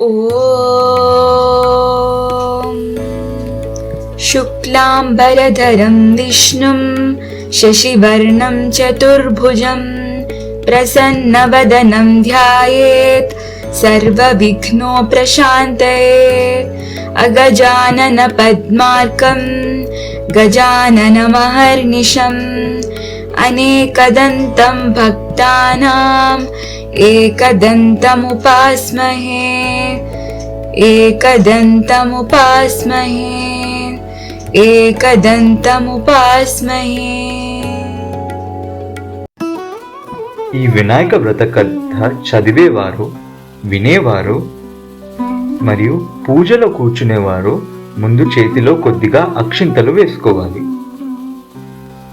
ఓం శుక్లాంబరధరం విష్ణుం శశివర్ణం చతుర్భుజం ప్రసన్నవదనం ధ్యాయేత్ సర్వవిఘ్నోపశాంతయే. అగజానన పద్మార్కం గజాననమహర్నిశం అనేకదంతం భక్తానాం ఏకదంతముపాస్మహే. ఏకదంతముపాస్మహే. ఏకదంతముపాస్మహే. ఈ వినాయక వ్రత కథ చదివేవారు, వినేవారు మరియు పూజలో కూర్చునేవారు ముందు చేతిలో కొద్దిగా అక్షింతలు వేసుకోవాలి.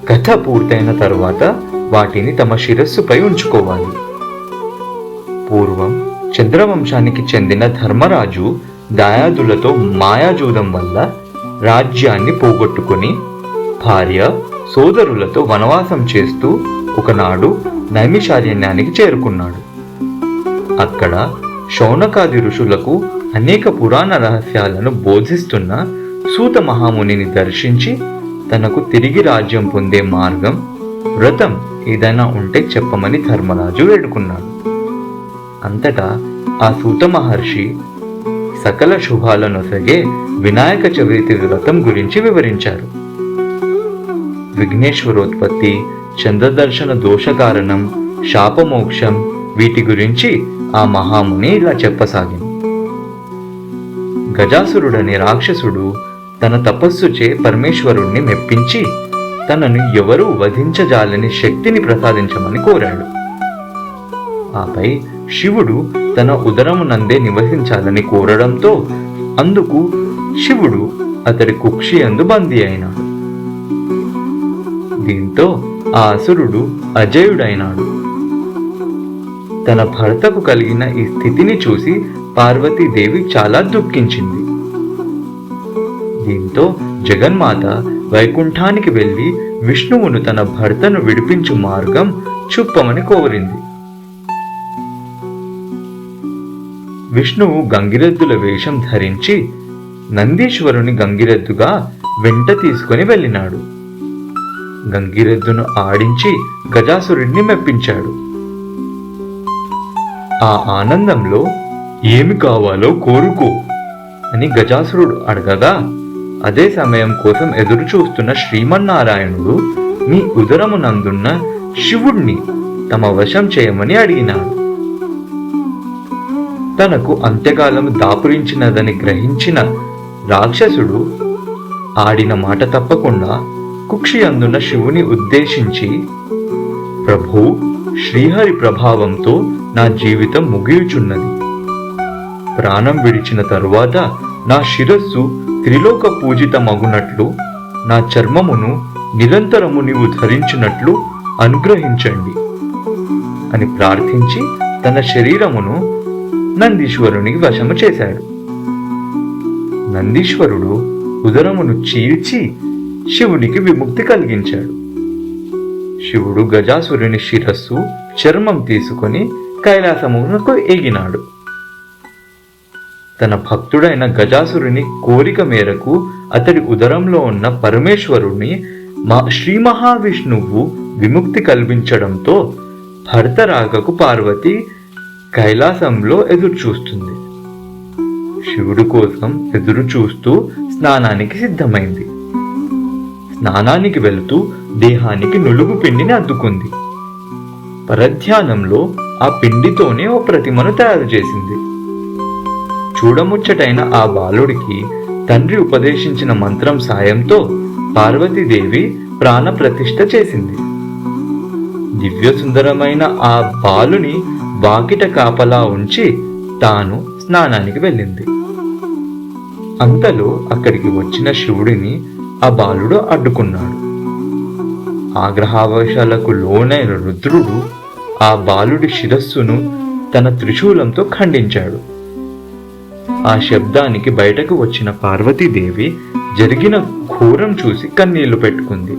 కథ పూర్తయిన తరువాత వాటిని తమ శిరస్సుపై ఉంచుకోవాలి. పూర్వం చంద్రవంశానికి చెందిన ధర్మరాజు దాయాదులతో మాయాజూదం వల్ల రాజ్యాన్ని పోగొట్టుకుని భార్య సోదరులతో వనవాసం చేస్తూ ఒకనాడు నైమిషారణ్యానికి చేరుకున్నాడు. అక్కడ శౌనకాది ఋషులకు అనేక పురాణ రహస్యాలను బోధిస్తున్న సూత మహామునిని దర్శించి తనకు తిరిగి రాజ్యం పొందే మార్గం, వ్రతం ఏదైనా ఉంటే చెప్పమని ధర్మరాజు వేడుకున్నాడు. అంతటా ఆ సూత మహర్షి సకల శుభాలనొసగే వినాయక చవితి వ్రతం గురించి వివరించారు. విఘ్నేశ్వరోత్పత్తి, చంద్రదర్శన దోష కారణం, శాపమోక్షం వీటి గురించి ఆ మహాముని ఇలా చెప్పసాగింది. గజాసురుడనే రాక్షసుడు తన తపస్సుచే పరమేశ్వరుణ్ణి మెప్పించి తనను ఎవరూ వధించజాలని శక్తిని ప్రసాదించమని కోరాడు. ఆపై శివుడు తన ఉదరమునందే నివసించాలని కోరడంతో అందుకు శివుడు అతడి కుక్షి యందు బందీ అయినాడు. దీంతో ఆ అసురుడు అజేయుడైనాడు. తన భర్తకు కలిగిన ఈ స్థితిని చూసి పార్వతీదేవి చాలా దుఃఖించింది. దీంతో జగన్మాత వైకుంఠానికి వెళ్లి విష్ణువును తన భర్తను విడిపించు మార్గం చూపమని కోరింది. విష్ణువు గంగిరెద్దుల వేషం ధరించి నందీశ్వరుని గంగిరెద్దుగా వెంట తీసుకుని వెళ్ళినాడు. గంగిరెద్దును ఆడించి గజాసురుణ్ణి మెప్పించాడు. ఆ ఆనందంలో ఏమి కావాలో కోరుకో అని గజాసురుడు అడగగా, అదే సమయం కోసం ఎదురు చూస్తున్న శ్రీమన్నారాయణుడు మీ ఉదరమునందున్న శివుణ్ణి తమ వశం చేయమని అడిగినాడు. తనకు అంత్యకాలం దాపురించినదని గ్రహించిన రాక్షసుడు ఆడిన మాట తప్పకుండా కుక్షి అందున్న శివుని ఉద్దేశించి, ప్రభూ, శ్రీహరి ప్రభావంతో నా జీవితం ముగియుచున్నది. ప్రాణం విడిచిన తరువాత నా శిరస్సు త్రిలోక పూజితమగునట్లు, నా చర్మమును నిరంతరము నీవు ధరించినట్లు అనుగ్రహించండి అని ప్రార్థించి తన శరీరమును నందీశ్వరునికి వశము చేశాడు. నందీశ్వరుడు ఉదరమును చీల్చి శివునికి విముక్తి కలిగించాడు. శివుడు గజాసురుని శిరస్సు, చర్మం తీసుకొని కైలాసమునకు ఎగినాడు. తన భక్తుడైన గజాసురుని కోరిక మేరకు అతడి ఉదరంలో ఉన్న పరమేశ్వరుని శ్రీ మహావిష్ణువు విముక్తి కల్పించడంతో భర్త రాకకు పార్వతి కైలాసంలో ఎదురు చూస్తుంది. శివుడు కోసం ఎదురు చూస్తూ స్నానానికి సిద్ధమైంది. స్నానానికి వెళుతూ దేహానికి నులుగు పిండిని అద్దుకుంది. పరధ్యానంలో ఆ పిండితోనే ఓ ప్రతిమను తయారు చేసింది. చూడముచ్చటైన ఆ బాలుడికి తండ్రి ఉపదేశించిన మంత్రం సాయంతో పార్వతీదేవి ప్రాణ ప్రతిష్ఠ చేసింది. దివ్య సుందరమైన ఆ బాలుని వాకిట కాపలా ఉంచి తాను స్నానానికి వెళ్ళింది. అంతలో అక్కడికి వచ్చిన శివుడిని ఆ బాలుడు అడ్డుకున్నాడు. ఆగ్రహావేశాలకు లోనైన రుద్రుడు ఆ బాలుడి శిరస్సును తన త్రిశూలంతో ఖండించాడు. ఆ శబ్దానికి బయటకు వచ్చిన పార్వతీదేవి జరిగిన ఘోరం చూసి కన్నీళ్లు పెట్టుకుంది.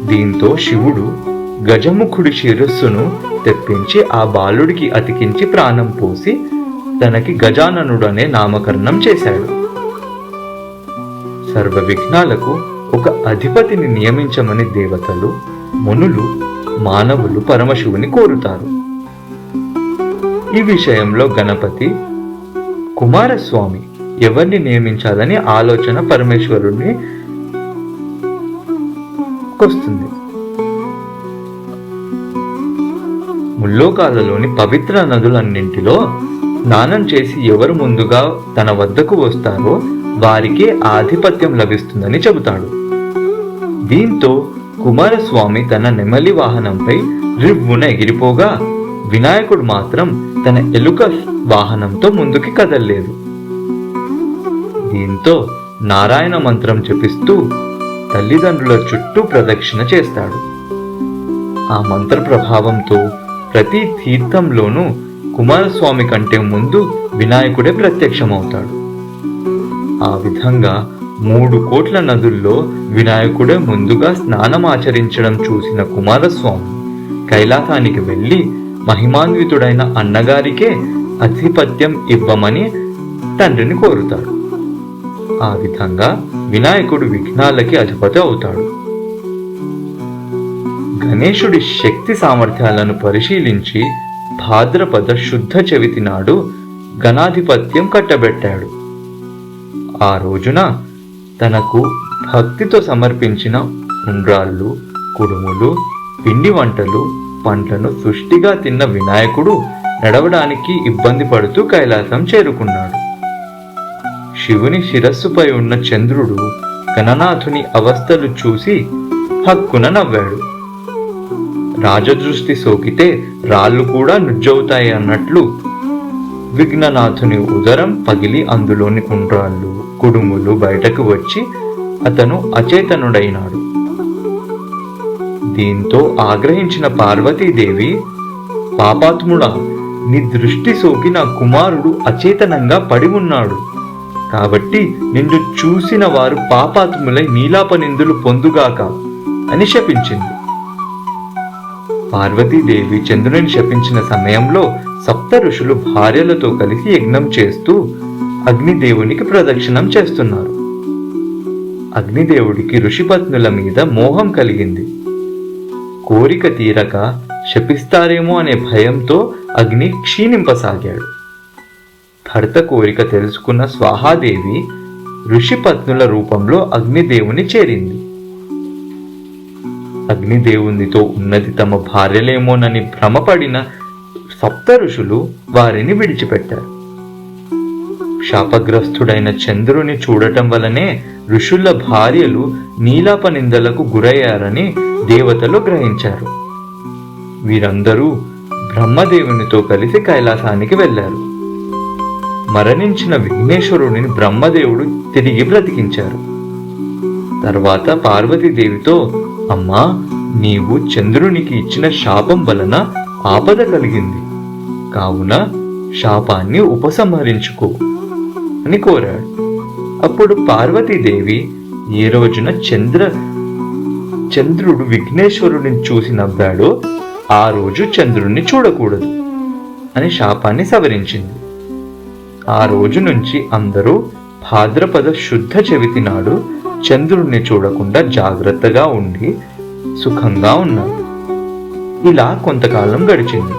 దీంతో శివుడు గజముఖుడి శిరస్సును తెప్పించి ఆ బాలుడికి అతికించి ప్రాణం పోసి తనకి గజాననుడు అనే నామకరణం చేశాడు. సర్వ విఘ్నాలకు ఒక అధిపతిని నియమించమని దేవతలు, మునులు, మానవులు పరమశివుని కోరుతారు. ఈ విషయంలో గణపతి కుమారస్వామి ఎవరిని నియమించాలని ఆలోచన పరమేశ్వరుని వస్తుంది. ముల్లోకాలలోని పవిత్ర నదులన్నింటిలో స్నానం చేసి ఎవరు ముందుగా తన వద్దకు వస్తారో వారికే ఆధిపత్యం లభిస్తుందని చెబుతాడు. దీంతో కుమారస్వామి తన నెమలి వాహనంపై రివ్వున ఎగిరిపోగా వినాయకుడు మాత్రం తన ఎలుక వాహనంతో ముందుకి కదల్లేదు. దీంతో నారాయణ మంత్రం జపిస్తూ తల్లిదండ్రుల చుట్టూ ప్రదక్షిణ చేస్తాడు. ఆ మంత్ర ప్రభావంతో ప్రతి తీర్థంలోనూ కుమారస్వామి కంటే ముందు వినాయకుడే ప్రత్యక్షమవుతాడు. ఆ విధంగా 3 కోట్ల నదుల్లో వినాయకుడే ముందుగా స్నానం ఆచరించడం చూసిన కుమారస్వామి కైలాసానికి వెళ్ళి మహిమాన్వితుడైన అన్నగారికే ఆధిపత్యం ఇవ్వమని తండ్రిని కోరుతాడు. ఆ విధంగా వినాయకుడు విఘ్నాలకి అధిపతి అవుతాడు. గణేశుడి శక్తి సామర్థ్యాలను పరిశీలించి భాద్రపద శుద్ధ చవితి నాడు గణాధిపత్యం కట్టబెట్టాడు. ఆ రోజున తనకు భక్తితో సమర్పించిన ఉండ్రాళ్ళు, కుడుములు, పిండి వంటలు, పండ్లను సృష్టిగా తిన్న వినాయకుడు నడవడానికి ఇబ్బంది పడుతూ కైలాసం చేరుకున్నాడు. శివుని శిరస్సుపై ఉన్న చంద్రుడు గణనాథుని అవస్థలు చూసి హక్కున నవ్వాడు. రాజదృష్టి సోకితే రాళ్ళు కూడా నుజ్జవుతాయి అన్నట్లు విఘ్ననాథుని ఉదరం పగిలి అందులోని ఉండ్రాళ్ళు, కుడుములు బయటకు వచ్చి అతను అచేతనుడైనాడు. దీంతో ఆగ్రహించిన పార్వతీదేవి, పాపాత్ముడా, నీ దృష్టి సోకి నా కుమారుడు అచేతనంగా పడి ఉన్నాడు, కాబట్టి నిన్ను చూసిన వారు పాపాత్ములై నీలాపనిందులు పొందుగాక అని శపించింది. పార్వతీదేవి చంద్రుని శపించిన సమయంలో సప్త ఋషులు భార్యలతో కలిసి యజ్ఞం చేస్తూ అగ్నిదేవునికి ప్రదక్షిణం చేస్తున్నారు. అగ్నిదేవుడికి ఋషిపత్నుల మీద మోహం కలిగింది. కోరిక తీరక శపిస్తారేమో అనే భయంతో అగ్ని క్షీణింపసాగాడు. భర్త కోరిక తెలుసుకున్న స్వాహాదేవి ఋషిపత్నుల రూపంలో అగ్నిదేవుని చేరింది. అగ్నిదేవునితో ఉన్నది తమ భార్యలేమోనని భ్రమపడిన సప్త ఋషులు వారిని విడిచిపెట్టారు. శాపగ్రస్తుడైన చంద్రుని చూడటం వలనే ఋషుల భార్యలు నీలాపనిందలకు గురయ్యారని దేవతలు గ్రహించారు. వీరందరూ బ్రహ్మదేవునితో కలిసి కైలాసానికి వెళ్లారు. మరణించిన విఘ్నేశ్వరుడిని బ్రహ్మదేవుడు తిరిగి బ్రతికించారు. తర్వాత పార్వతీదేవితో, అమ్మా, నీవు చంద్రునికి ఇచ్చిన శాపం వలన ఆపద కలిగింది, కావున శాపాన్ని ఉపసంహరించుకో అని కోరాడు. అప్పుడు పార్వతీదేవి, ఏ రోజున చంద్రుడు విఘ్నేశ్వరుడిని చూసి నవ్వాడో ఆ రోజు చంద్రుడిని చూడకూడదు అని శాపాన్ని సవరించింది. ఆ రోజు నుంచి అందరూ భాద్రపద శుద్ధ చవితి నాడు చంద్రుడిని చూడకుండా జాగ్రత్తగా ఉండి సుఖంగా ఉన్నారు. ఇలా కొంతకాలం గడిచింది.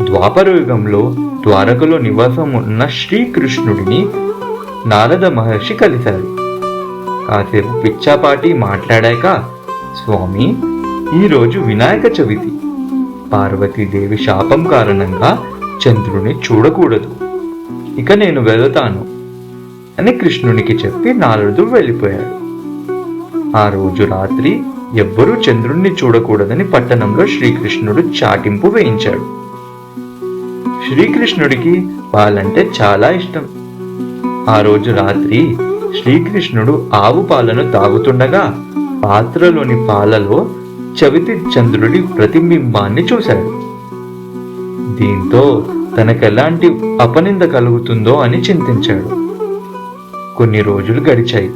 ద్వాపరయుగంలో ద్వారకలో నివాసం ఉన్న శ్రీకృష్ణుడిని నారద మహర్షి కలిశారు. కాసేపు పిచ్చాపాటి మాట్లాడాక, స్వామి, ఈరోజు వినాయక చవితి, పార్వతీదేవి శాపం కారణంగా చంద్రుని చూడకూడదు, ఇక నేను వెళతాను అని కృష్ణునికి చెప్పి నారదుడు వెళ్ళిపోయాడు. ఆ రోజు రాత్రి ఎవ్వరూ చంద్రుణ్ణి చూడకూడదని పట్టణంలో శ్రీకృష్ణుడు చాటింపు వేయించాడు. శ్రీకృష్ణుడికి పాలంటే చాలా ఇష్టం. ఆ రోజు రాత్రి శ్రీకృష్ణుడు ఆవు పాలను తాగుతుండగా పాత్రలోని పాలలో చవితి చంద్రుడి ప్రతిబింబాన్ని చూశాడు. దీంతో తనకెలాంటి అపనింద కలుగుతుందో అని చింతించాడు. కొన్ని రోజులు గడిచాయి.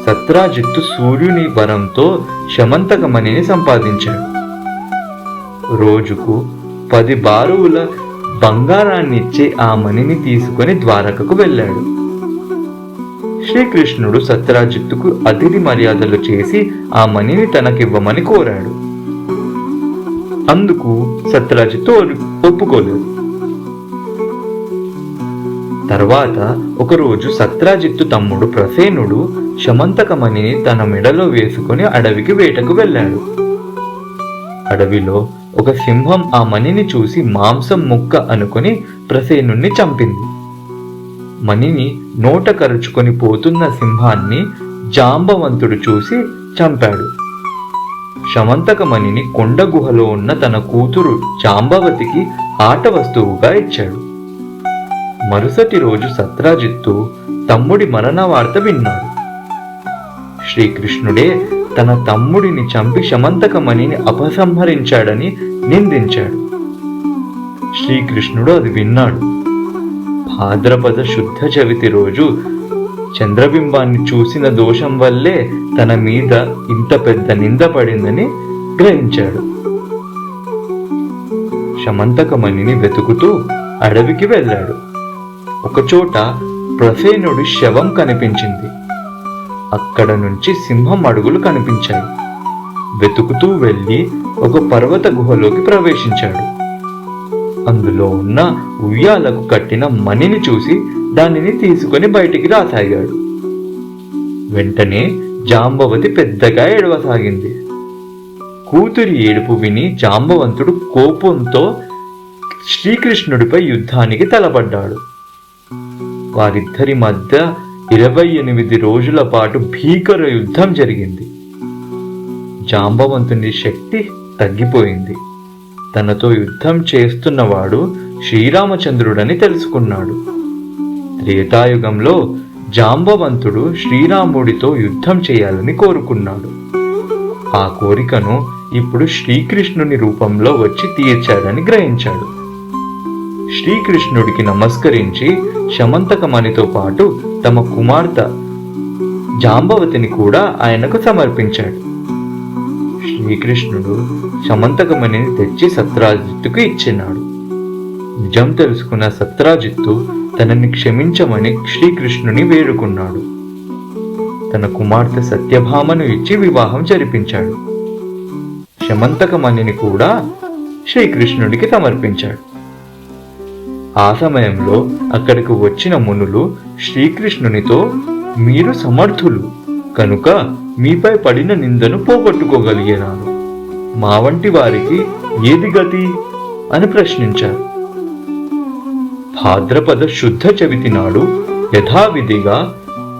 సత్రాజిత్తు సూర్యుని వరంతో శమంతకమణిని సంపాదించాడు. రోజుకు 10 బారువుల బంగారాన్ని ఇచ్చే ఆ మణిని తీసుకొని ద్వారకకు వెళ్ళాడు. శ్రీకృష్ణుడు సత్రాజిత్తుకు అతిథి మర్యాదలు చేసి ఆ మణిని తనకివ్వమని కోరాడు. అందుకు సత్రాజిత్తు ఒప్పుకోలేదు. తర్వాత ఒకరోజు సత్రాజిత్తు తమ్ముడు ప్రసేనుడు శమంతకమణిని తన మెడలో వేసుకుని అడవికి వేటకు వెళ్ళాడు. అడవిలో ఒక సింహం ఆ మణిని చూసి మాంసం ముక్క అనుకుని ప్రసేనుణ్ణి చంపింది. మణిని నోట కరుచుకొని పోతున్న సింహాన్ని జాంబవంతుడు చూసి చంపాడు. శమంతకమణిని కొండ గుహలో ఉన్న తన కూతురు జాంబవతికి ఆట వస్తువుగా ఇచ్చాడు. మరుసటి రోజు సత్రాజిత్తు తమ్ముడి మరణ వార్త విన్నాడు. శ్రీకృష్ణుడే తన తమ్ముడిని చంపి శమంతకమణిని అపసంహరించాడని నిందించాడు. శ్రీకృష్ణుడు అది విన్నాడు. భాద్రపద శుద్ధ చవితి రోజు చంద్రబింబాన్ని చూసిన దోషం వల్లే తన మీద ఇంత పెద్ద నింద పడిందని గ్రహించాడు. శమంతకమణిని వెతుకుతూ అడవికి వెళ్ళాడు. ఒకచోట ప్రసేనుడి శవం కనిపించింది. అక్కడ నుంచి సింహం అడుగులు కనిపించాయి. వెతుకుతూ వెళ్ళి ఒక పర్వత గుహలోకి ప్రవేశించాడు. అందులో ఉన్న ఉయ్యాలకు కట్టిన మణిని చూసి దానిని తీసుకొని బయటికి రాసాగాడు. వెంటనే జాంబవతి పెద్దగా ఏడవసాగింది. కూతురి ఏడుపు విని జాంబవంతుడు కోపంతో శ్రీకృష్ణుడిపై యుద్ధానికి తలపడ్డాడు. వారిద్దరి మధ్య 28 రోజుల పాటు భీకర యుద్ధం జరిగింది. జాంబవంతుని శక్తి తగ్గిపోయింది. తనతో యుద్ధం చేస్తున్నవాడు శ్రీరామచంద్రుడని తెలుసుకున్నాడు. త్రేతాయుగంలో జాంబవంతుడు శ్రీరాముడితో యుద్ధం చేయాలని కోరుకున్నాడు. ఆ కోరికను ఇప్పుడు శ్రీకృష్ణుని రూపంలో వచ్చి తీర్చాడని గ్రహించాడు. శ్రీకృష్ణుడికి నమస్కరించి శమంతకమణితో పాటు తమ కుమార్తె జాంబవతిని కూడా ఆయనకు సమర్పించాడు. శ్రీకృష్ణుడు శమంతకమణిని తెచ్చి సత్రాజిత్తుకు ఇచ్చినాడు. నిజం తెలుసుకున్న సత్రాజిత్తు తనని క్షమించమని శ్రీకృష్ణుని వేడుకున్నాడు. తన కుమార్తె సత్యభామను ఇచ్చి వివాహం జరిపించాడు. శమంతకమణిని కూడా శ్రీకృష్ణుడికి సమర్పించాడు. ఆ సమయంలో అక్కడికి వచ్చిన మునులు శ్రీకృష్ణునితో, మీరు సమర్థులు కనుక మీపై పడిన నిందను పోగొట్టుకోగలిగినాను. మా వంటి వారికి ఏది గతి అని ప్రశ్నించారు. భాద్రపద శుద్ధ చవితి నాడు యథావిధిగా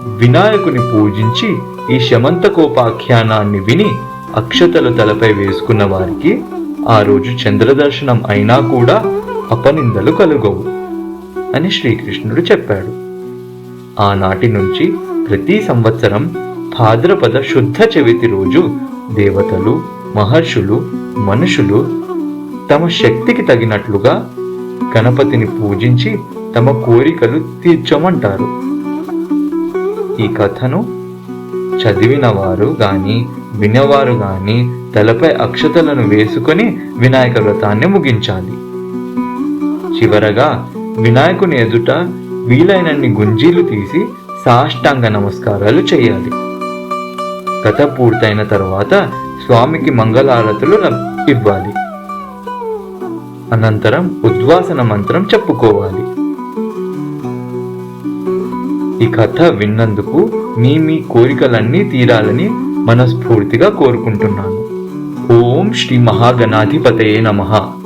వినాయకుని పూజించి ఈ శమంతకోపాఖ్యానాన్ని విని అక్షతలు తలపై వేసుకున్న వారికి ఆ రోజు చంద్రదర్శనం అయినా కూడా అపనిందలు కలుగవు అని శ్రీకృష్ణుడు చెప్పాడు. ఆనాటి నుంచి ప్రతి సంవత్సరం భాద్రపద శుద్ధ చవితి రోజు దేవతలు, మహర్షులు, మనుషులు తమ శక్తికి తగినట్లుగా గణపతిని పూజించి తమ కోరికలు తీర్చమంటారు. ఈ కథను చదివిన వారు గాని వినేవారు గాని తలపై అక్షతలను వేసుకొని వినాయక వ్రతాన్ని ముగించాలి. చివరగా వినాయకుని ఎదుట వీలైనన్ని గుంజీలు తీసి సాష్టాంగ నమస్కారాలు చేయాలి. కథ పూర్తయిన తర్వాత స్వామికి మంగళారతులు ఇవ్వాలి. అనంతరం ఉద్వాసన మంత్రం చెప్పుకోవాలి. ఈ కథ విన్నందుకు మీ కోరికలన్నీ తీరాలని మనస్ఫూర్తిగా కోరుకుంటున్నాను. ఓం శ్రీ మహాగణాధిపతయే నమః.